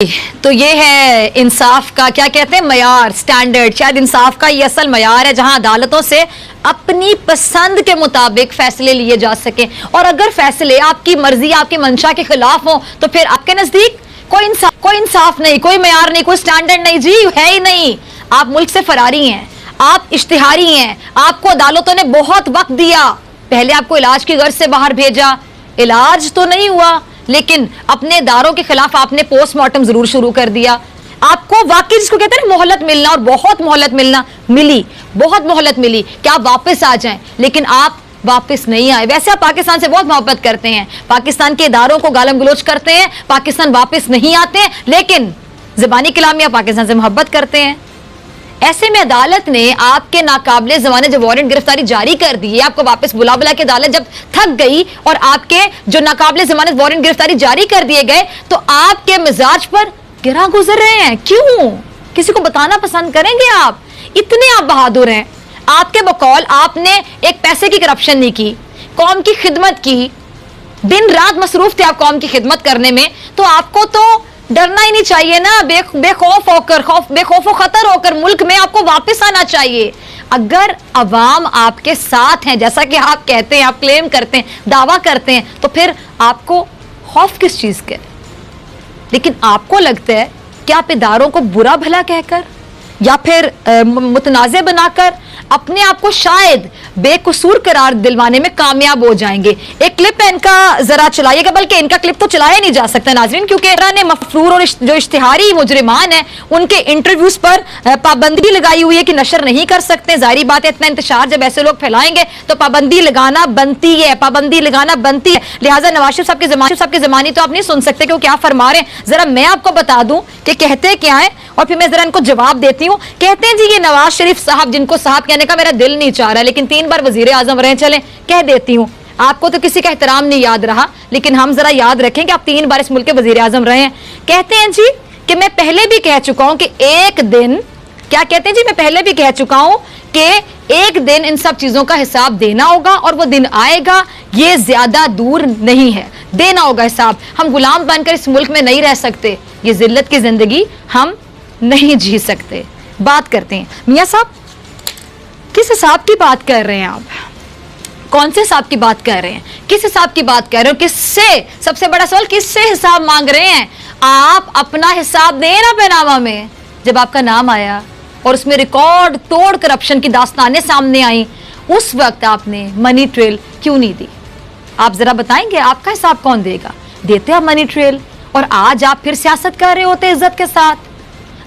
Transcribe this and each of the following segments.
तो ये है इंसाफ का क्या कहते हैं मयार, स्टैंडर्ड। शायद इंसाफ का ये असल मयार है जहां अदालतों से अपनी पसंद के मुताबिक फैसले लिए जा सके। और अगर फैसले आपकी मर्जी आपकी मंशा के खिलाफ हो तो फिर आपके नजदीक कोई इंसाफ नहीं, कोई मयार नहीं, कोई स्टैंडर्ड नहीं जी, है ही नहीं। आप मुल्क से फरारी हैं, आप इश्तिहारी हैं। आपको अदालतों ने बहुत वक्त दिया, पहले आपको इलाज की गर्ज से बाहर भेजा, इलाज तो नहीं हुआ लेकिन अपने दारों के खिलाफ आपने पोस्टमार्टम जरूर शुरू कर दिया। आपको वाकई जिसको कहते हैं मोहलत मिलना, और बहुत मोहलत मिलना मिली, बहुत मोहलत मिली कि आप वापस आ जाएं, लेकिन आप वापस नहीं आए। वैसे आप पाकिस्तान से बहुत मोहब्बत करते हैं, पाकिस्तान के इदारों को गालम गलोच करते हैं, पाकिस्तान वापस नहीं आते हैं, लेकिन ज़बानी कलामी आप पाकिस्तान से मोहब्बत करते हैं। ऐसे में अदालत ने आपके नाकाबिले ज़मानत जब वारंट गिरफ्तारी जारी कर दी, आपको वापस बुला बुला के अदालत जब थक गई और आपके जो नाकाबिले ज़मानत वारंट गिरफ्तारी जारी कर दिए गए तो आपके मिजाज पर गिरा गुजर रहे हैं। क्यों? किसी को बताना पसंद करेंगे आप? इतने आप बहादुर हैं। आपके बकौल आपने एक पैसे की करप्शन नहीं की, कौम की खिदमत की, दिन रात मसरूफ थे आप कौम की खिदमत करने में, तो आपको तो डरना ही नहीं चाहिए ना। बेखौफ होकर, बेखौफ खतर होकर मुल्क में आपको वापस आना चाहिए। अगर अवाम आपके साथ हैं जैसा कि आप कहते हैं, आप क्लेम करते हैं, दावा करते हैं, तो फिर आपको खौफ किस चीज के? लेकिन आपको लगता है कि आप इदारों को बुरा भला कहकर या फिर मुतनाज़े बनाकर अपने आप को शायद बेकसूर करार दिलवाने में कामयाब हो जाएंगे। एक क्लिप है इनका, जरा चलाइएगा, बल्कि इनका क्लिप तो चलाया नहीं जा सकता नाज़रीन, क्योंकि ने मफरूर और जो इश्तिहारी मुजरिमान है उनके इंटरव्यूज पर पाबंदी लगाई हुई है कि नशर नहीं कर सकते। जाहिर बात है, इतना इंतशार जब ऐसे लोग फैलाएंगे तो पाबंदी लगाना बनती है, पाबंदी लगाना बनती है। लिहाजा नवाज शरीफ साहब के जमाने तो आप नहीं सुन सकते कि वो क्या फरमा रहे हैं। जरा मैं आपको बता दूं कि कहते क्या है और फिर मैं जरा इनको जवाब देती हूँ। कहते हैं जी ये नवाज शरीफ साहब, जिनको साहब कहने का मेरा दिल नहीं चाह रहा, लेकिन 3 बार वजीर आजम रहे, चले कह देती हूँ। आपको तो किसी का एहतराम नहीं याद रहा, लेकिन हम जरा याद रखें कि आप 3 बार इस मुल्क के वजीर आजम रहे हैं। कहते हैं जी कि मैं पहले भी कह चुका हूं कि एक दिन, क्या कहते हैं जी, मैं पहले भी कह चुका हूं कि एक दिन इन सब चीजों का हिसाब देना होगा और वो दिन आएगा, ये ज्यादा दूर नहीं है, देना होगा हिसाब। हम गुलाम बनकर इस मुल्क में नहीं रह सकते, ये जिल्लत की जिंदगी हम नहीं जी सकते। बात करते हैं मियां साहब, किस हिसाब की बात कर रहे हैं आप? कौन से हिसाब की बात कर रहे हैं? किस हिसाब की बात कर रहे हो? किससे? सबसे बड़ा सवाल, किससे हिसाब मांग रहे हैं? आप अपना हिसाब दें ना पैनामा में। जब आपका नाम आया और उसमें रिकॉर्ड तोड़ करप्शन की दास्तानें सामने आई, उस वक्त आपने मनी ट्रेल क्यों नहीं दी? आप जरा बताएंगे, आपका हिसाब कौन देगा? देते आप मनी ट्रेल और आज आप फिर सियासत कर रहे होते इज्जत के साथ,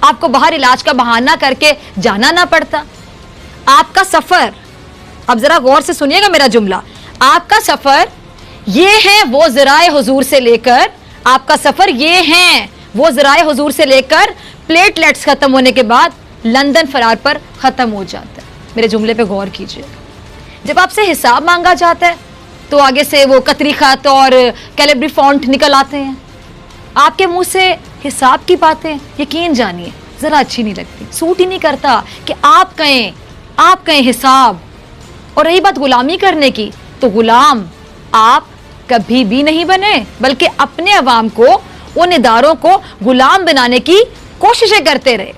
आपको बाहर इलाज का बहाना करके जाना ना पड़ता। आपका सफर, अब जरा गौर से सुनिएगा मेरा जुमला, आपका सफर ये है वो ज़राए हुजूर से लेकर, आपका सफर ये है वो ज़राए हुजूर से लेकर प्लेटलेट्स खत्म होने के बाद लंदन फरार पर खत्म हो जाता है। मेरे जुमले पे गौर कीजिए। जब आपसे हिसाब मांगा जाता है तो आगे से वो कतरी खत और कैलिब्री फॉन्ट निकल आते हैं। आपके मुंह से हिसाब की बातें यकीन जानिए जरा अच्छी नहीं लगती, सूट ही नहीं करता कि आप कहें हिसाब। और रही बात गुलामी करने की, तो गुलाम आप कभी भी नहीं बने, बल्कि अपने अवाम को, उन इदारों को गुलाम बनाने की कोशिशें करते रहे,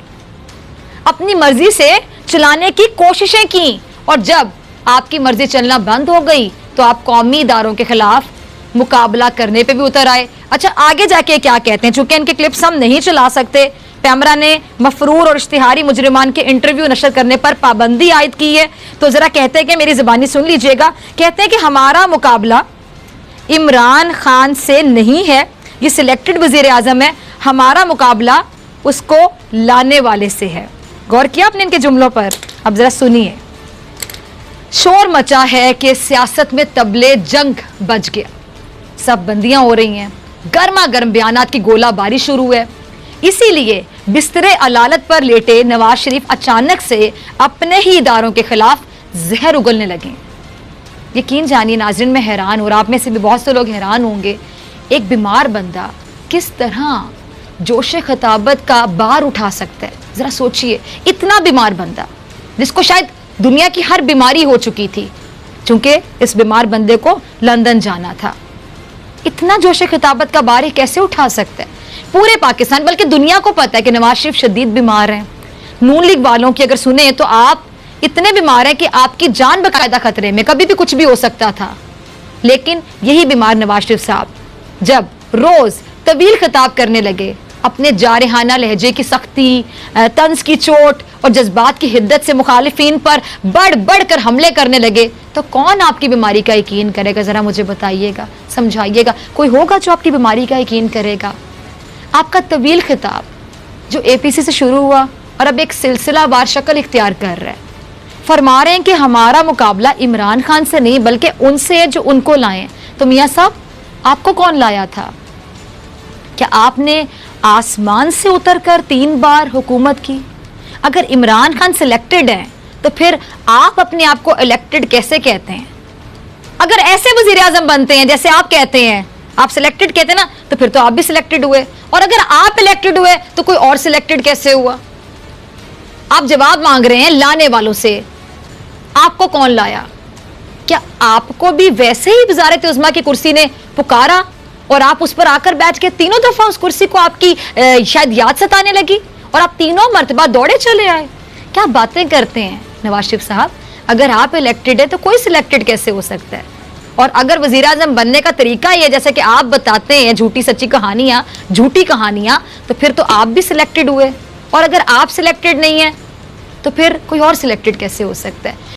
अपनी मर्जी से चलाने की कोशिशें की। और जब आपकी मर्जी चलना बंद हो गई तो आप कौमी इदारों के खिलाफ मुकाबला करने पे भी उतर आए। अच्छा, आगे जाके क्या कहते हैं? चूंकि इनके क्लिप्स हम नहीं चला सकते, पैमरा ने मफरूर और इश्तिहारी मुजरिमान के इंटरव्यू नशर करने पर पाबंदी आयद की है, तो जरा कहते हैं कि मेरी ज़बानी सुन लीजिएगा। कहते हैं कि हमारा मुकाबला इमरान खान से नहीं है, ये सिलेक्टेड वजीर आजम है, हमारा मुकाबला उसको लाने वाले से है। गौर किया आपने इनके जुमलों पर? अब जरा सुनिए। शोर मचा है कि सियासत में तबले जंग बज गया, सब बंदियां हो रही हैं, गर्मा गर्म बयानात की गोलाबारी शुरू है। इसीलिए बिस्तरे अदालत पर लेटे नवाज शरीफ अचानक से अपने ही इदारों के खिलाफ जहर उगलने लगे। यकीन जानिए नाज़रीन, मैं हैरान, और आप में से भी बहुत से लोग हैरान होंगे, एक बीमार बंदा किस तरह जोश खिताबत का बार उठा सकता है। जरा सोचिए, इतना बीमार बंदा जिसको शायद दुनिया की हर बीमारी हो चुकी थी, चूंकि इस बीमार बंदे को लंदन जाना था, इतना जोश खिताबत का बार कैसे उठा सकता है? पूरे पाकिस्तान बल्कि दुनिया को पता है कि नवाज शरीफ शदीद बीमार हैं। नून लीग वालों की अगर सुने तो आप इतने बीमार हैं कि आपकी जान बाकायदा खतरे में, कभी भी कुछ भी हो सकता था। लेकिन यही बीमार नवाज शरीफ साहब जब रोज तवील खिताब करने लगे, अपने जारहाना लहजे की सख्ती, तंज की चोट और जज्बात की हिद्दत से मुखालिफिन पर बढ़ बढ़ कर हमले करने लगे, तो कौन आपकी बीमारी का यकीन करेगा? जरा मुझे बताइएगा, समझाइएगा। कोई होगा जो आपकी बीमारी का यकीन करेगा? आपका तवील खिताब जो APC से शुरू हुआ और अब एक सिलसिलावार शक्ल इख्तियार कर रहा है, फरमा रहे हैं कि हमारा मुकाबला इमरान खान से नहीं बल्कि उनसे है जो उनको लाए। तो मियां साहब, आपको कौन लाया था? क्या आपने आसमान से उतरकर 3 बार हुकूमत की? अगर इमरान खान सिलेक्टेड हैं तो फिर आप अपने आप को इलेक्टेड कैसे कहते हैं? अगर ऐसे वजीर आजम बनते हैं जैसे आप कहते हैं, आप सिलेक्टेड कहते हैं ना, तो फिर तो आप भी सिलेक्टेड हुए। और अगर आप इलेक्टेड हुए तो कोई और सिलेक्टेड कैसे हुआ? आप जवाब मांग रहे हैं लाने वालों से। आपको कौन लाया? क्या आपको भी वैसे ही वज़ारत उज़्मा की कुर्सी ने पुकारा और आप उस पर आकर बैठ के तीनों दफा उस कुर्सी को आपकी शायद याद सताने लगी और आप तीनों मर्तबा दौड़े चले आए? क्या बातें करते हैं नवाज शरीफ साहब? अगर आप इलेक्टेड है तो कोई सिलेक्टेड कैसे हो सकता है? और अगर वजीर आजम बनने का तरीका ये जैसे कि आप बताते हैं झूठी सच्ची कहानियां, झूठी कहानियां, तो फिर तो आप भी सिलेक्टेड हुए। और अगर आप सिलेक्टेड नहीं है तो फिर कोई और सिलेक्टेड कैसे हो सकता है?